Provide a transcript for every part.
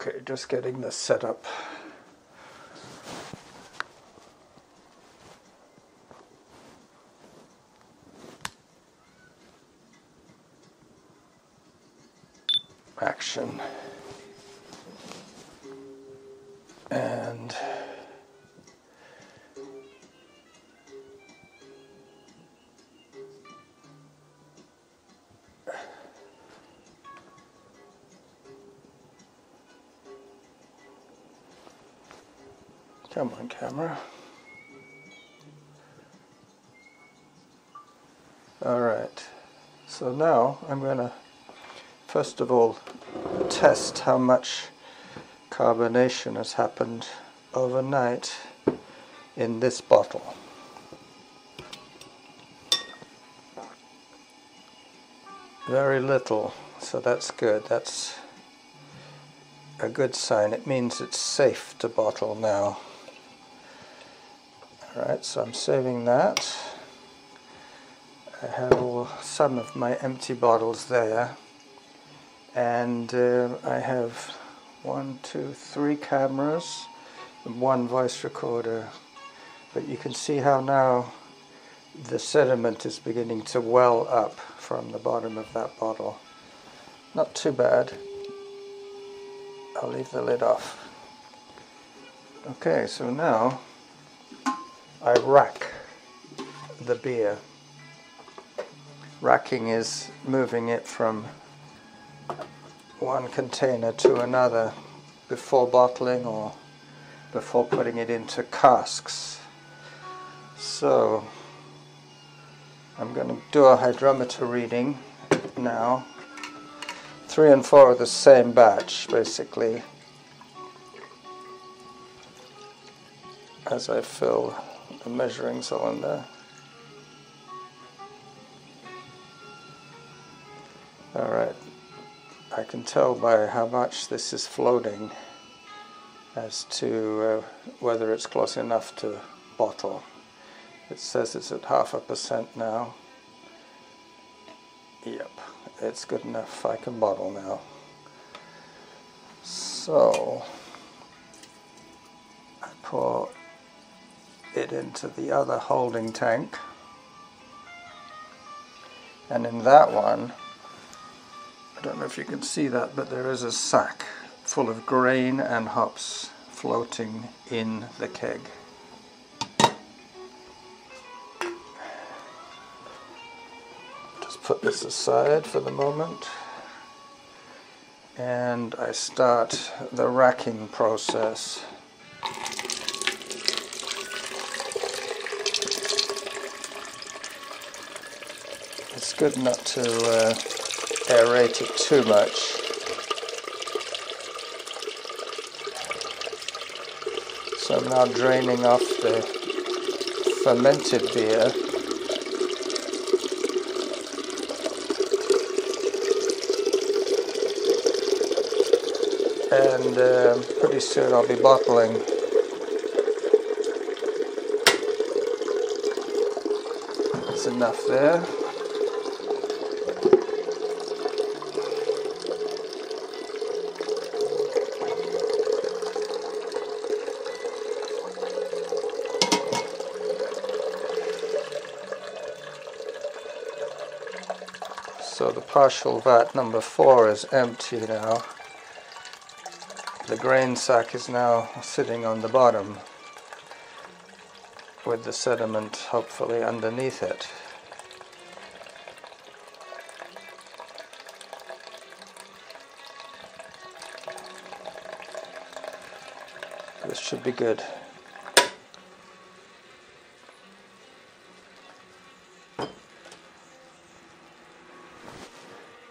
Okay, just getting this set up. Action. And come on, camera. All right, so now I'm going to first of all test how much carbonation has happened overnight in this bottle. Very little, so that's good. That's a good sign. It means it's safe to bottle now. Alright, so I'm saving that. I have some of my empty bottles there, and I have 1, 2, 3 cameras and 1 voice recorder, but you can see how now the sediment is beginning to well up from the bottom of that bottle. Not too bad. I'll leave the lid off. Okay, so now I rack the beer. Racking is moving it from one container to another before bottling or before putting it into casks. So I'm going to do a hydrometer reading now. 3 and 4 are the same batch, basically, as I fill the measuring cylinder. Alright, I can tell by how much this is floating as to whether it's close enough to bottle. It says it's at 0.5% now. Yep, it's good enough. I can bottle now. So I pour it into the other holding tank, and in that one, I don't know if you can see that, but there is a sack full of grain and hops floating in the keg. Just put this aside for the moment, and I start the racking process. It's good not to aerate it too much. So I'm now draining off the fermented beer. And pretty soon I'll be bottling. That's enough there. So the partial vat number 4 is empty now. The grain sack is now sitting on the bottom with the sediment hopefully underneath it. This should be good.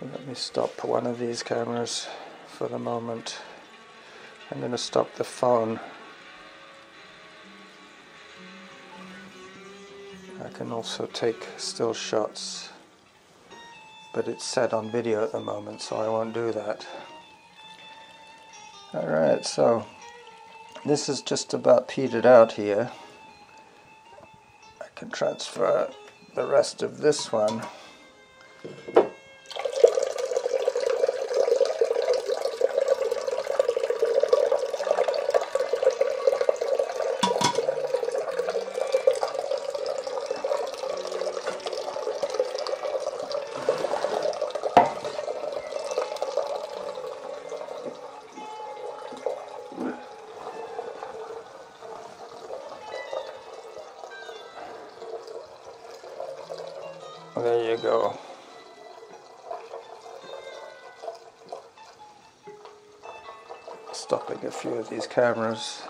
Let me stop one of these cameras for the moment. I'm going to stop the phone. I can also take still shots, but it's set on video at the moment, so I won't do that. Alright, so this is just about petered out here. I can transfer the rest of this one. go. Stopping a few of these cameras.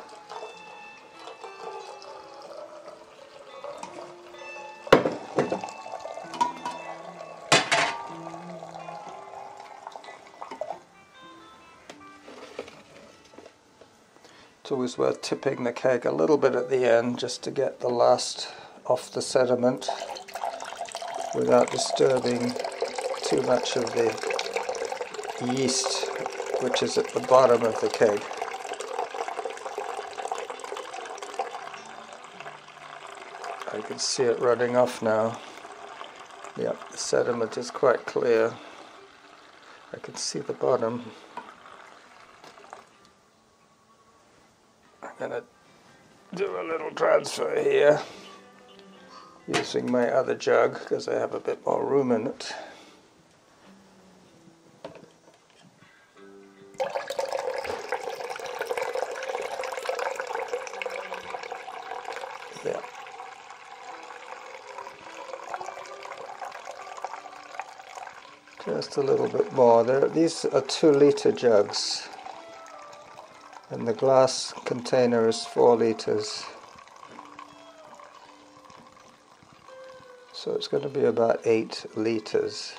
It's always worth tipping the keg a little bit at the end just to get the last off the sediment without disturbing too much of the yeast which is at the bottom of the keg. I can see it running off now. Yep, the sediment is quite clear. I can see the bottom. I'm going to do a little transfer here using my other jug because I have a bit more room in it. Yeah. Just a little bit more. These are 2-litre jugs. And the glass container is 4 litres. So it's going to be about 8 litres,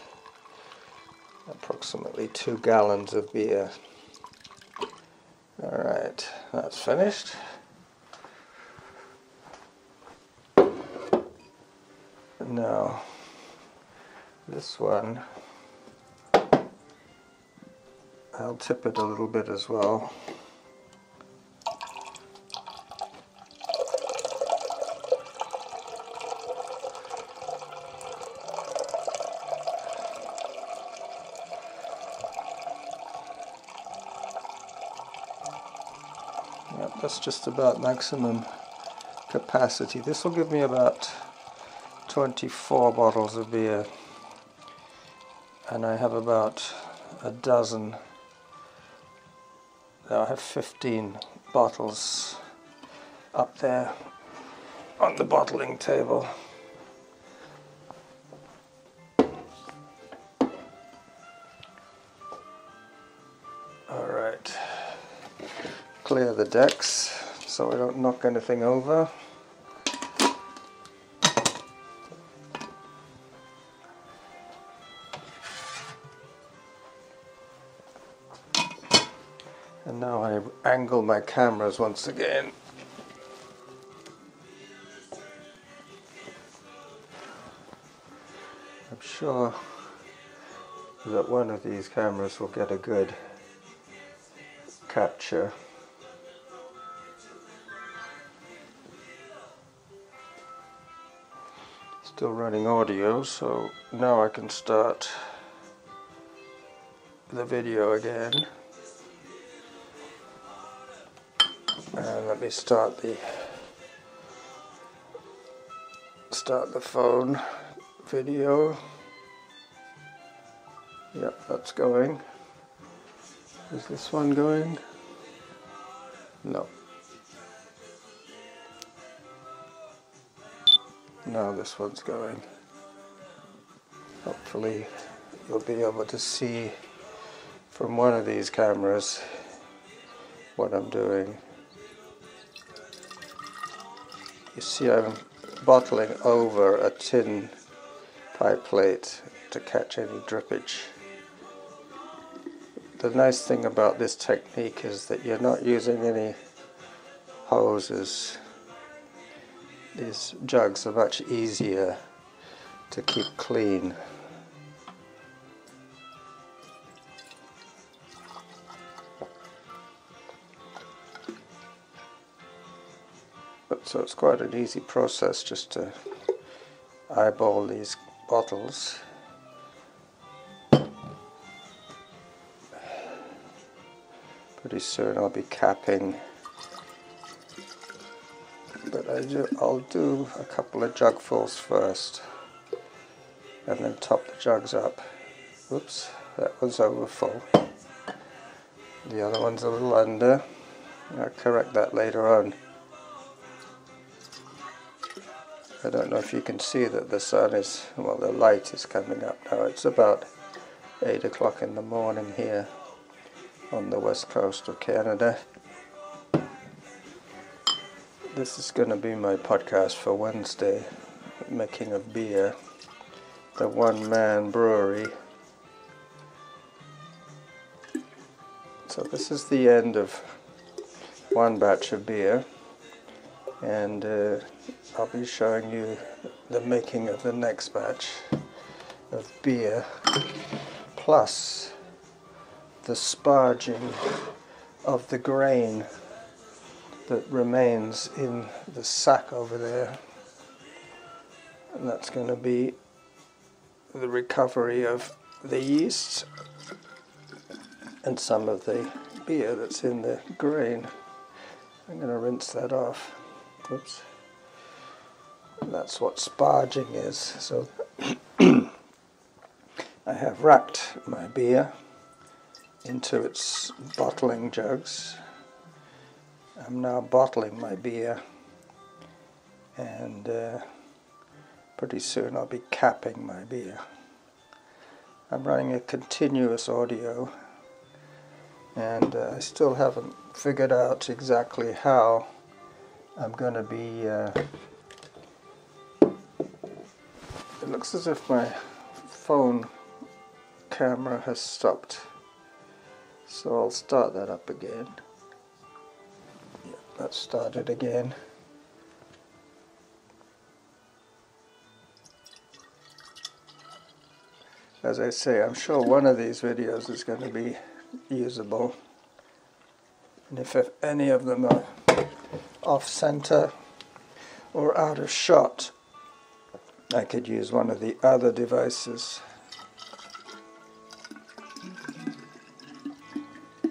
approximately 2 gallons of beer. Alright, that's finished. Now, this one, I'll tip it a little bit as well. Yep, that's just about maximum capacity. This will give me about 24 bottles of beer, and I have about a dozen. Now I have 15 bottles up there on the bottling table. Alright, clear the decks so I don't knock anything over. And now I angle my cameras once again. I'm sure that one of these cameras will get a good capture. Still running audio, so now I can start the video again. And let me start the phone video. Yep, that's going. Is this one going? No. Now this one's going. Hopefully you'll be able to see from one of these cameras what I'm doing. You see I'm bottling over a tin pie plate to catch any drippage. The nice thing about this technique is that you're not using any hoses. These jugs are much easier to keep clean. So it's quite an easy process just to eyeball these bottles. Pretty soon I'll be capping, but I'll do a couple of jugfuls first and then top the jugs up. Whoops, that one's over full. The other one's a little under. I'll correct that later on. I don't know if you can see that the sun is, well, the light is coming up now. It's about 8 o'clock in the morning here on the west coast of Canada. This is going to be my podcast for Wednesday, making of beer, the One Man Brewery. So this is the end of one batch of beer, and I'll be showing you the making of the next batch of beer, plus the sparging of the grain that remains in the sack over there, and that's going to be the recovery of the yeast and some of the beer that's in the grain. I'm going to rinse that off. Oops. And that's what sparging is. So I have racked my beer into its bottling jugs. I'm now bottling my beer, and pretty soon I'll be capping my beer. I'm running a continuous audio, and I still haven't figured out exactly how I'm going to be... it looks as if my phone camera has stopped, so I'll start that up again. Let's start it again. As I say, I'm sure one of these videos is going to be usable, and if any of them are off center or out of shot, I could use one of the other devices.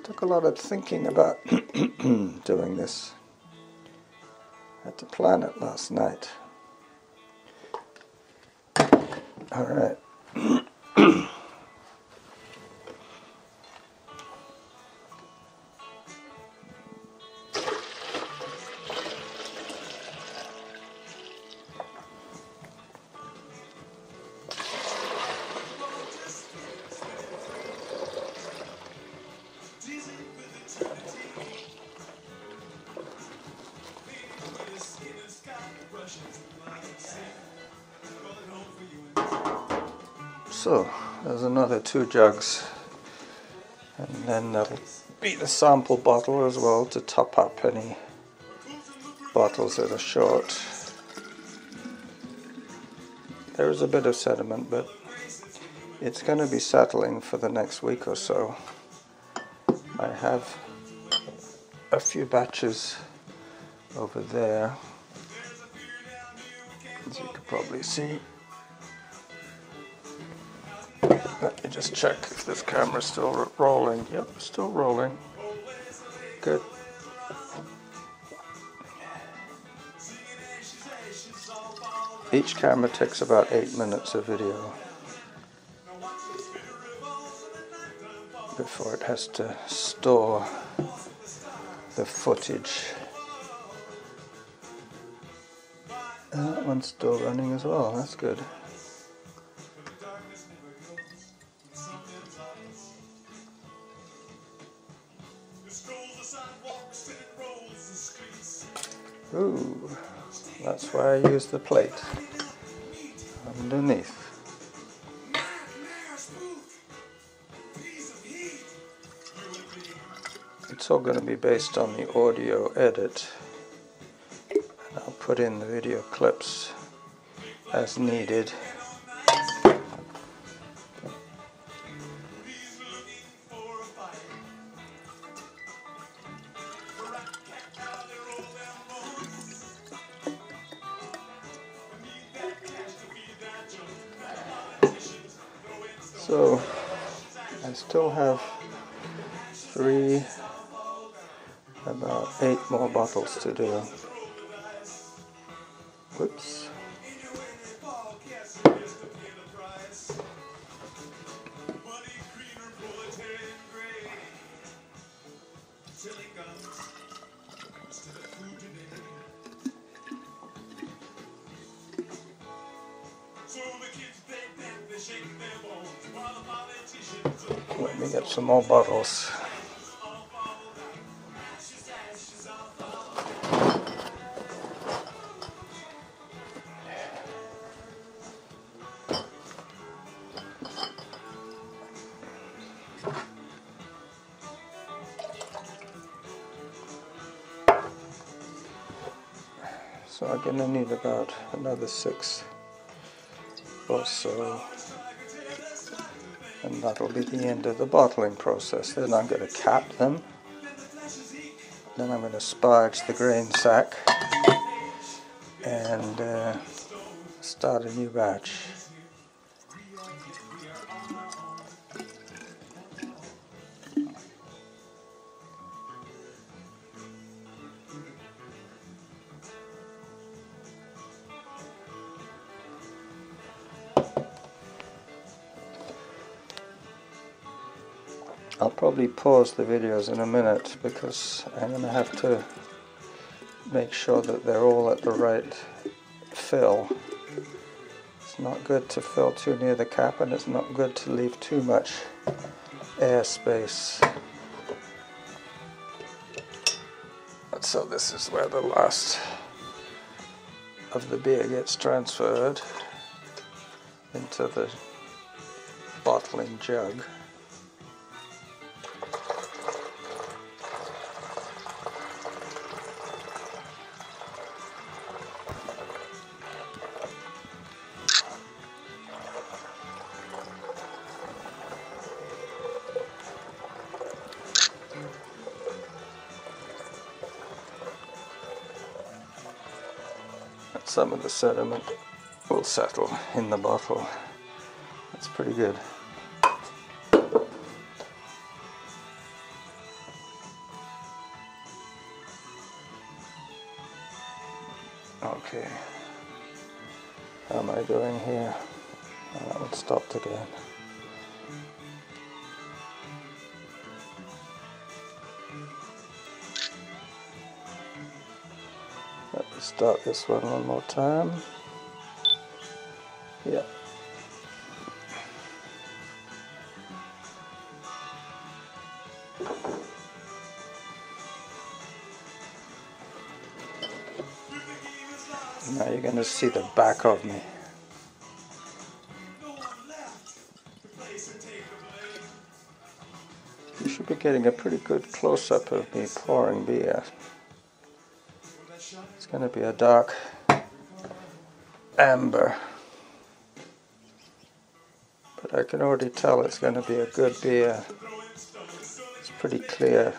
Took a lot of thinking about doing this. I had to plan it last night. All right. So, there's another 2 jugs, and then there'll be the sample bottle as well to top up any bottles that are short. There is a bit of sediment, but it's going to be settling for the next week or so. I have a few batches over there, as you can probably see. Let me just check if this camera's still rolling. Yep, still rolling. Good. Each camera takes about 8 minutes of video before it has to store the footage. And that one's still running as well, that's good. Ooh, that's why I use the plate underneath. It's all going to be based on the audio edit, and I'll put in the video clips as needed. So I still have about 8 more bottles to do. Whoops. Let me get some more bottles. So I'm going to need about another 6 or so, and that'll be the end of the bottling process. Then I'm going to cap them, then I'm going to sparge the grain sack and start a new batch. I'll probably pause the videos in a minute because I'm going to have to make sure that they're all at the right fill. It's not good to fill too near the cap, and it's not good to leave too much air space. So this is where the last of the beer gets transferred into the bottling jug. Some of the sediment will settle in the bottle. That's pretty good. Okay, how am I doing here? Oh, that one stopped again. Let me start this one more time. Yeah. Now you're going to see the back of me. You should be getting a pretty good close-up of me pouring beer. It's going to be a dark amber, but I can already tell it's going to be a good beer. It's pretty clear,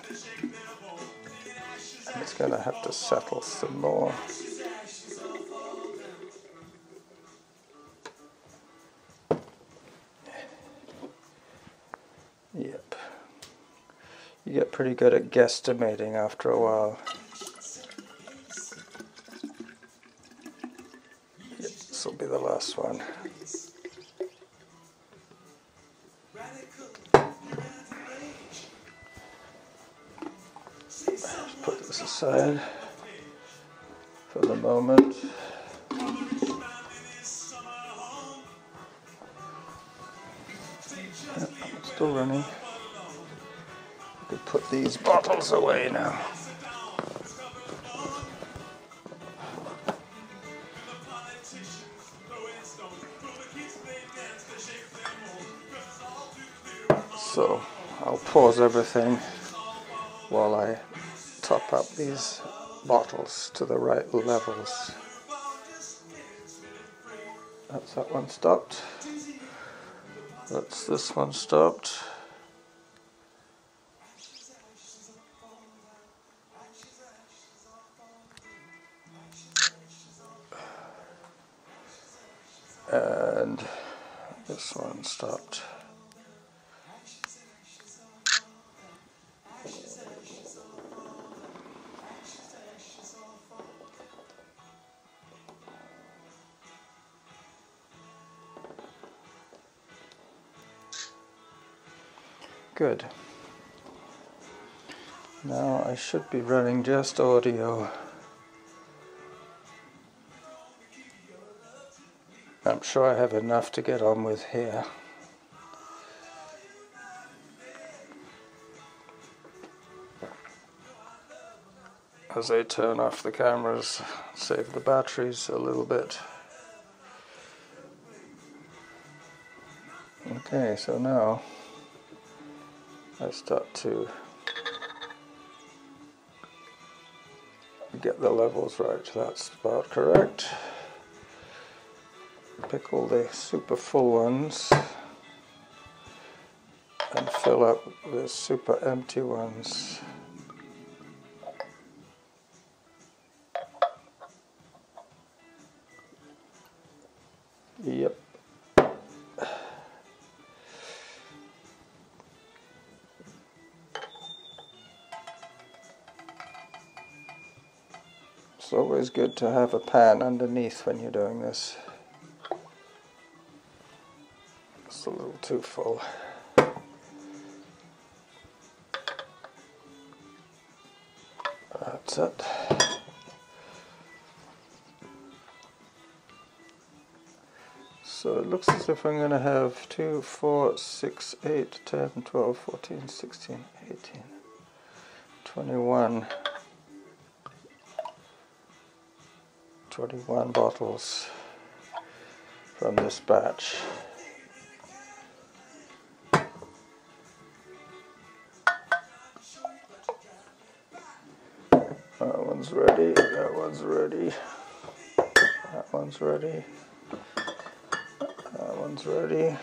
and it's going to have to settle some more. Yep. You get pretty good at guesstimating after a while. Yep, this will be the last one. Just put this aside for the moment. Yep, it's still running. We could put these bottles away now. So I'll pause everything while I top up these bottles to the right levels. That's that one stopped. That's this one stopped. And this one stopped. Good. Now I should be running just audio. I'm sure I have enough to get on with here. as I turn off the cameras, save the batteries a little bit. Okay, so now I start to get the levels right. That's about correct. Pick all the super full ones and fill up the super empty ones. Yep. It's always good to have a pan underneath when you're doing this. It's a little too full. That's it. So it looks as if I'm going to have 2, 4, 6, 8, 10, 12, 14, 16, 18, 21 bottles from this batch. That one's ready, that one's ready, that one's ready, that one's ready,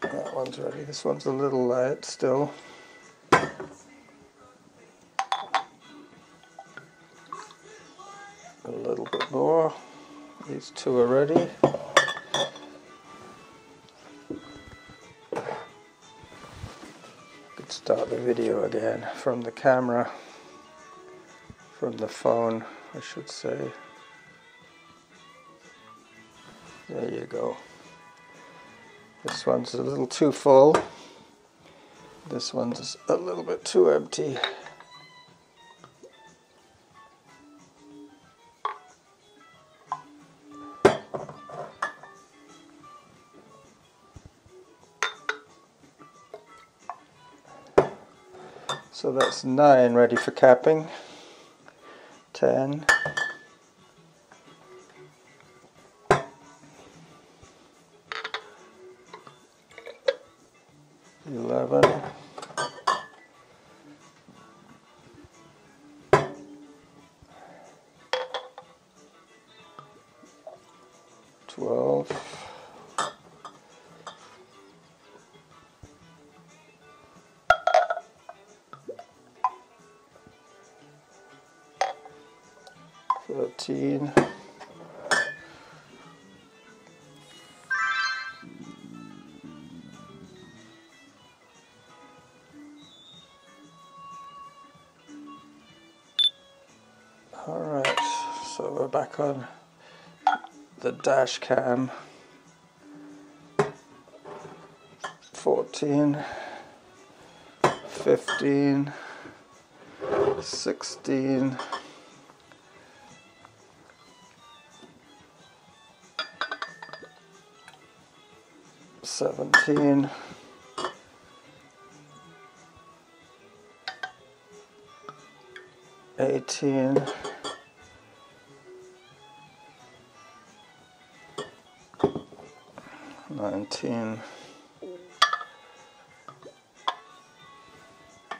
that one's ready. This one's a little light still. A little bit more. These two are ready. Could start the video again from the camera, from the phone, I should say. There you go. This one's a little too full. This one's a little bit too empty. So that's 9 ready for capping. 10. 11. 12. 13. 'Alright, so we're back on the dash cam. 14, 15, 16, 17, 18, 19,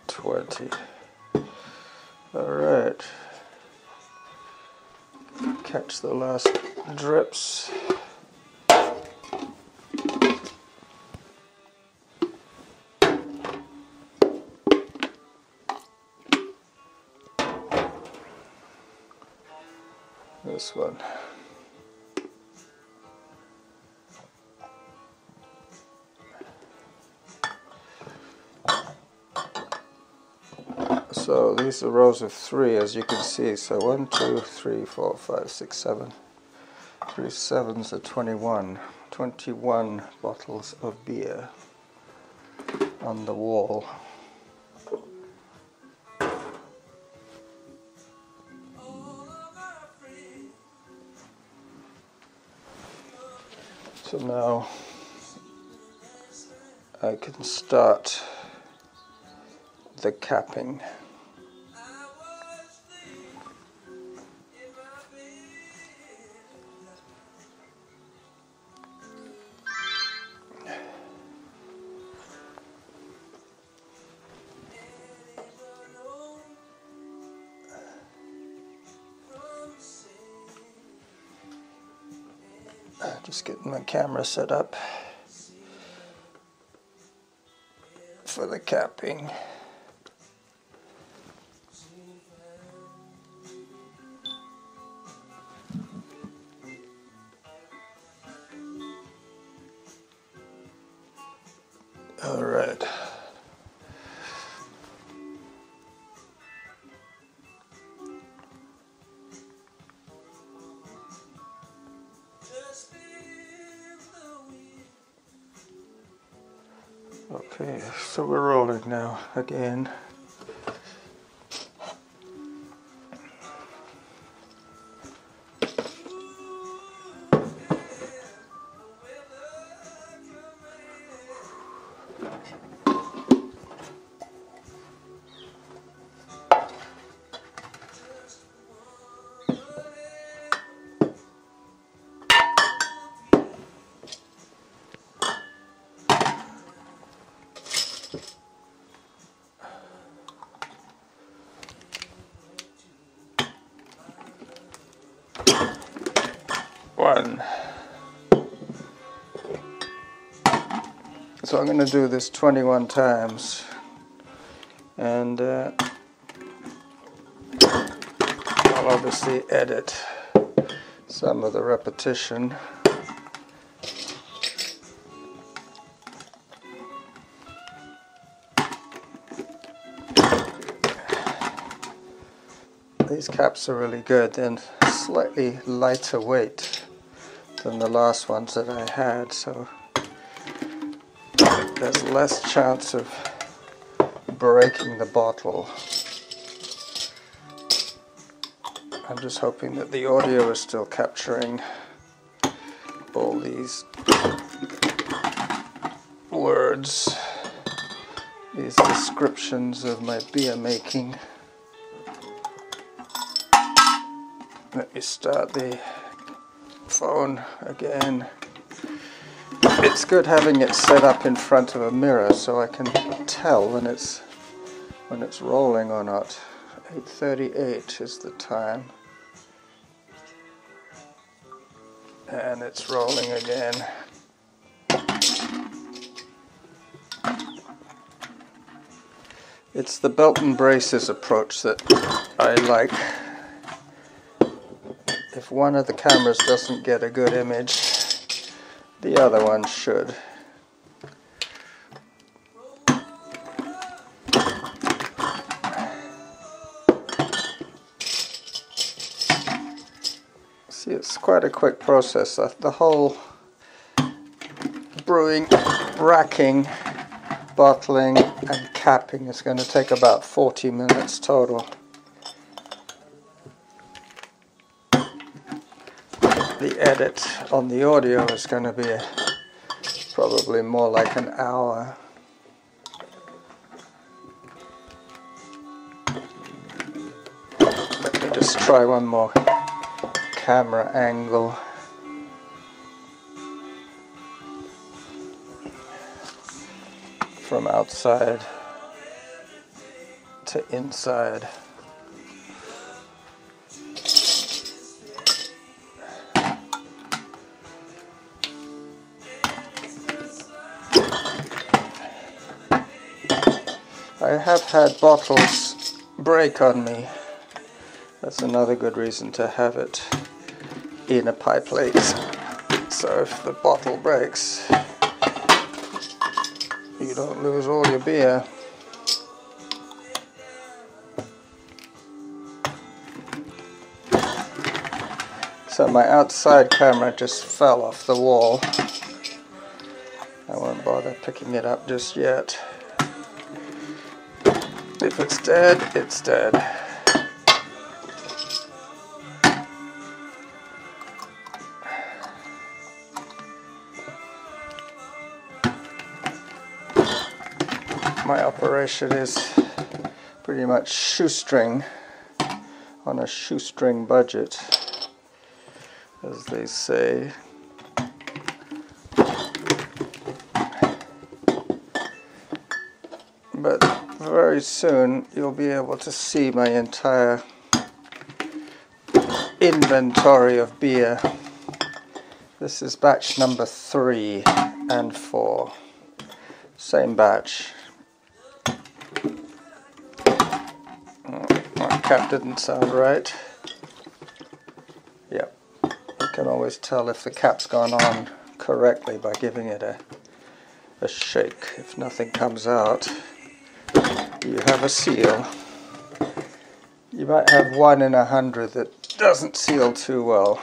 20. Alright, catch the last drips. This one. So these are rows of 3, as you can see. So 1, 2, 3, 4, 5, 6, 7. 3 7s are 21. 21 bottles of beer on the wall. So now I can start the capping. Just getting my camera set up for the capping. All right. Okay, so we're rolling now again. One. So I'm going to do this 21 times, and I'll obviously edit some of the repetition. These caps are really good. They're slightly lighter weight than the last ones that I had, so there's less chance of breaking the bottle. I'm just hoping that the audio is still capturing all these words, these descriptions of my beer making. Let me start the phone again. It's good having it set up in front of a mirror so I can tell when it's rolling or not. 8:38 is the time, and it's rolling again. It's the belt and braces approach that I like. If one of the cameras doesn't get a good image, the other one should. See, it's quite a quick process. The whole brewing, racking, bottling and capping is going to take about 40 minutes total. The edit on the audio is going to be probably more like an hour. Let me just try one more camera angle. From outside to inside. I have had bottles break on me. That's another good reason to have it in a pie plate. So if the bottle breaks, you don't lose all your beer. So my outside camera just fell off the wall. I won't bother picking it up just yet. If it's dead, it's dead. My operation is pretty much shoestring, on a shoestring budget, as they say. But very soon you'll be able to see my entire inventory of beer This is batch number 3 and 4. Same batch. My cap didn't sound right. Yep. You can always tell if the cap's gone on correctly by giving it a shake. If nothing comes out, you have a seal. You might have 1 in 100 that doesn't seal too well.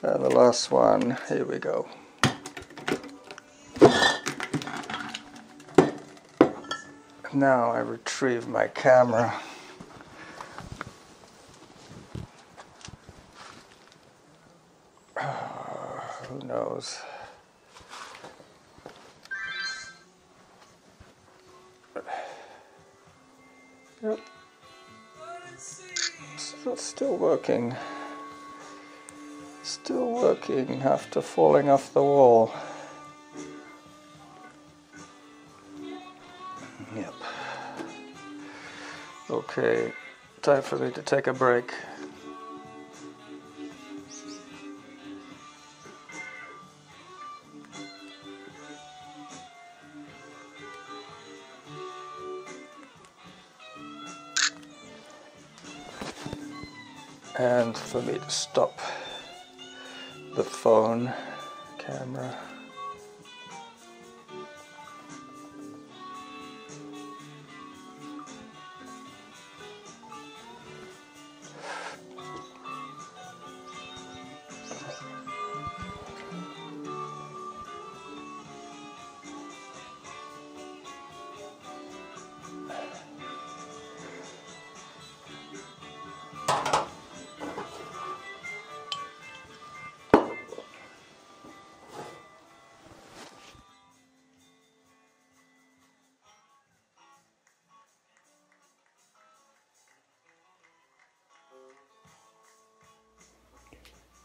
And the last one, here we go. Now I retrieve my camera. Who knows? Yep. So it's still working. Still working after falling off the wall. Yep. Okay, time for me to take a break. And for me to stop the phone camera.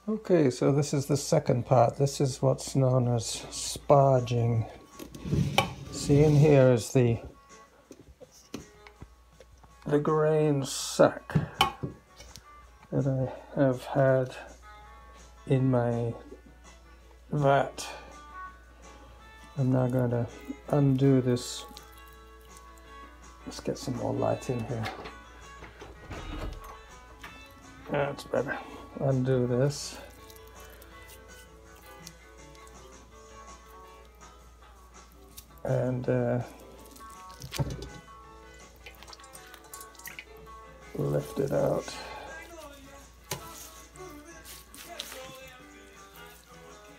Okay, so this is the second part. This is what's known as sparging. See, in here is the grain sack that I have had in my vat. I'm now going to undo this. Let's get some more light in here. That's better. Undo this. And lift it out.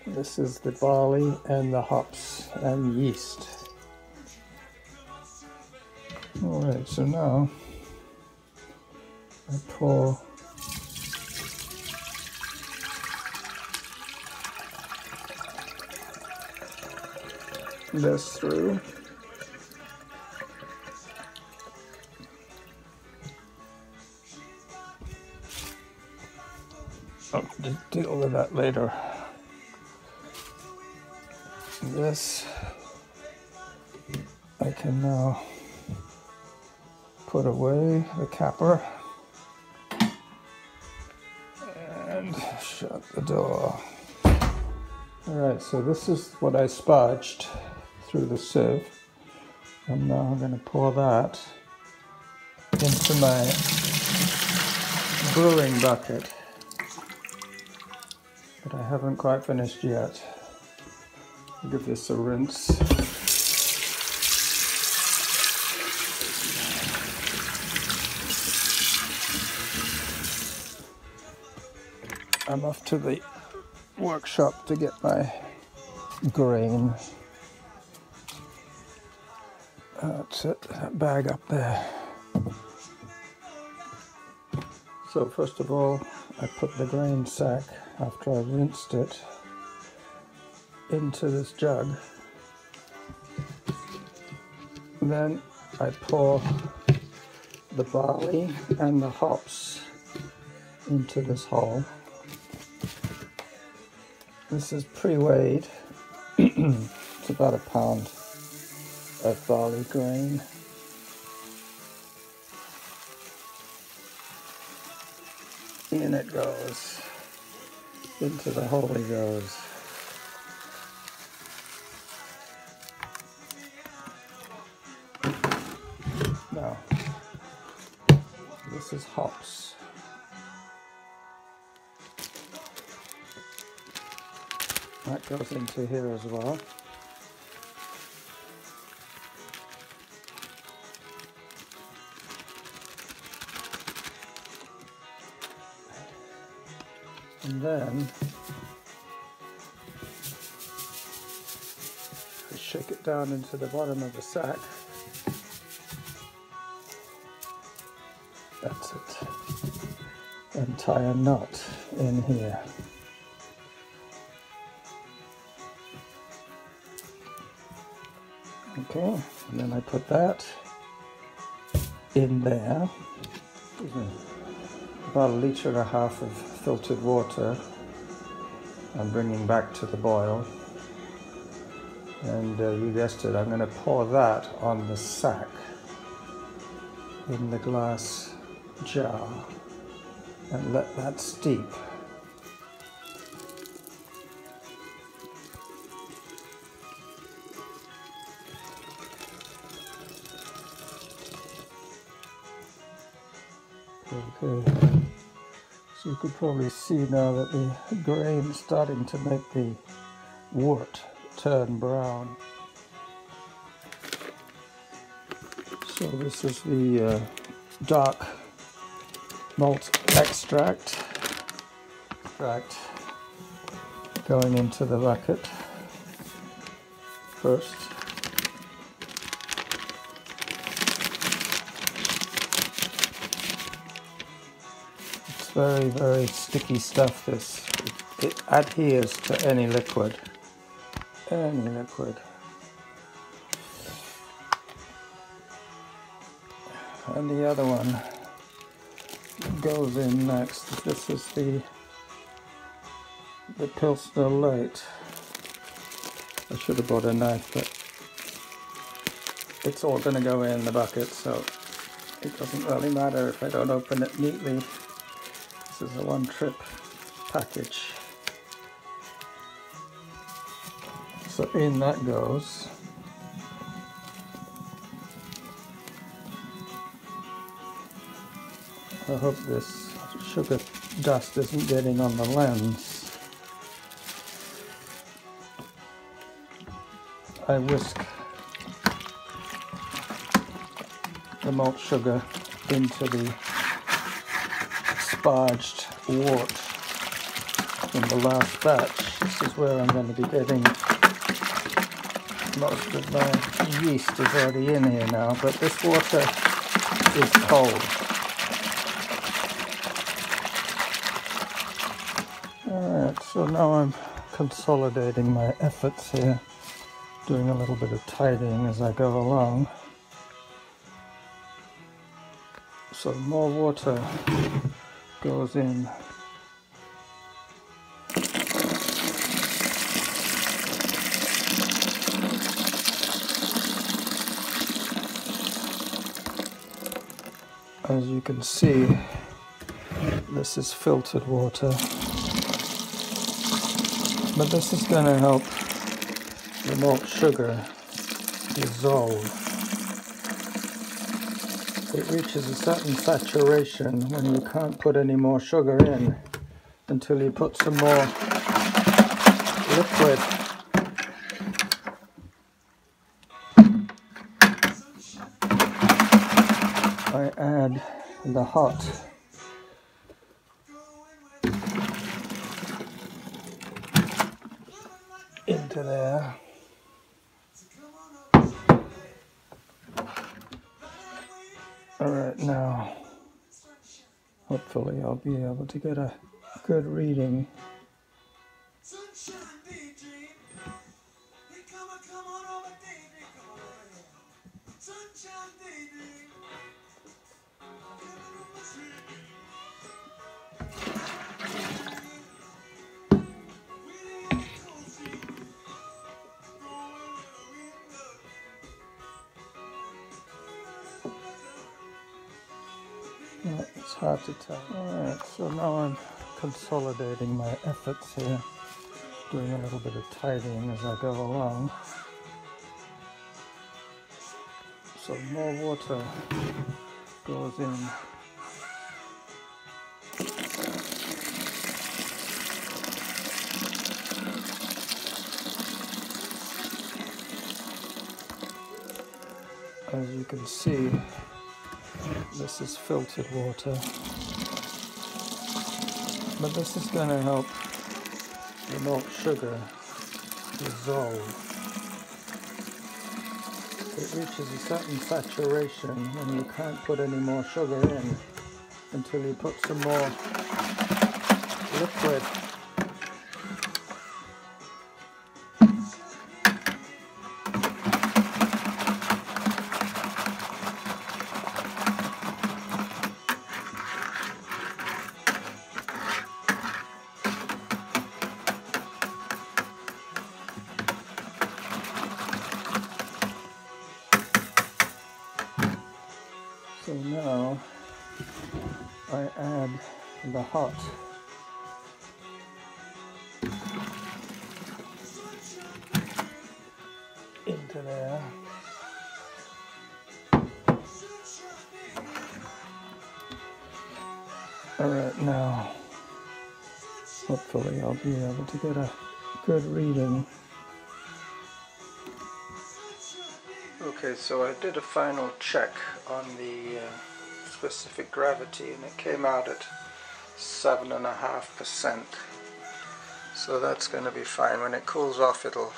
This is the barley and the hops and yeast. Alright, so now I pour this through. I'll deal with that later. This I can now put away the capper and shut the door. Alright, so this is what I sparged through the sieve, and now I'm going to pour that into my brewing bucket, but I haven't quite finished yet. I'll give this a rinse. I'm off to the workshop to get my grain. That's it, that bag up there. So first of all, I put the grain sack, after I rinsed it, into this jug. Then I pour the barley and the hops into this hole. This is pre-weighed. It's about a pound of barley grain. In it goes. Into the hole he goes. Now, this is hops. That goes into here as well. And then I shake it down into the bottom of the sack. That's it. And tie a knot in here. Okay, and then I put that in there. About 1.5 liters of filtered water I'm bringing back to the boil. And you guessed it, I'm going to pour that on the sack in the glass jar and let that steep. Okay, so you could probably see now that the grain is starting to make the wort turn brown. So this is the dark malt extract going into the bucket first. It's very, very sticky stuff, this. It adheres to any liquid. Any liquid. And the other one goes in next. This is the Pilsner Light. I should have bought a knife, but it's all going to go in the bucket, so it doesn't really matter if I don't open it neatly. This is a one-trip package. So in that goes. I hope this sugar dust isn't getting on the lens. I whisk the malt sugar into the sparged wort in the last batch. This is where I'm going to be getting most of my yeast is already in here now, but this water is cold. Alright, so now I'm consolidating my efforts here, doing a little bit of tidying as I go along. So more water goes in. As you can see, this is filtered water, but this is going to help the malt sugar dissolve. It reaches a certain saturation when you can't put any more sugar in until you put some more liquid. I add the hot into there. Alright, now hopefully I'll be able to get a good reading. It's hard to tell. Alright, so now I'm consolidating my efforts here, doing a little bit of tidying as I go along. So more water goes in. As you can see, this is filtered water, but this is going to help the malt sugar dissolve. It reaches a certain saturation and you can't put any more sugar in until you put some more liquid. So now I add the hot. Into there. Alright, now hopefully I'll be able to get a good reading. Okay, so I did a final check on the specific gravity and it came out at 7.5%. So that's going to be fine. When it cools off it'll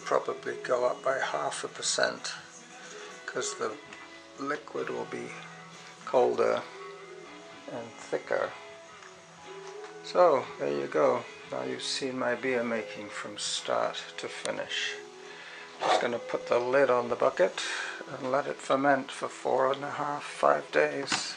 probably go up by 0.5% because the liquid will be colder and thicker. So there you go. Now you've seen my beer making from start to finish. Just going to put the lid on the bucket and let it ferment for 4.5–5 days.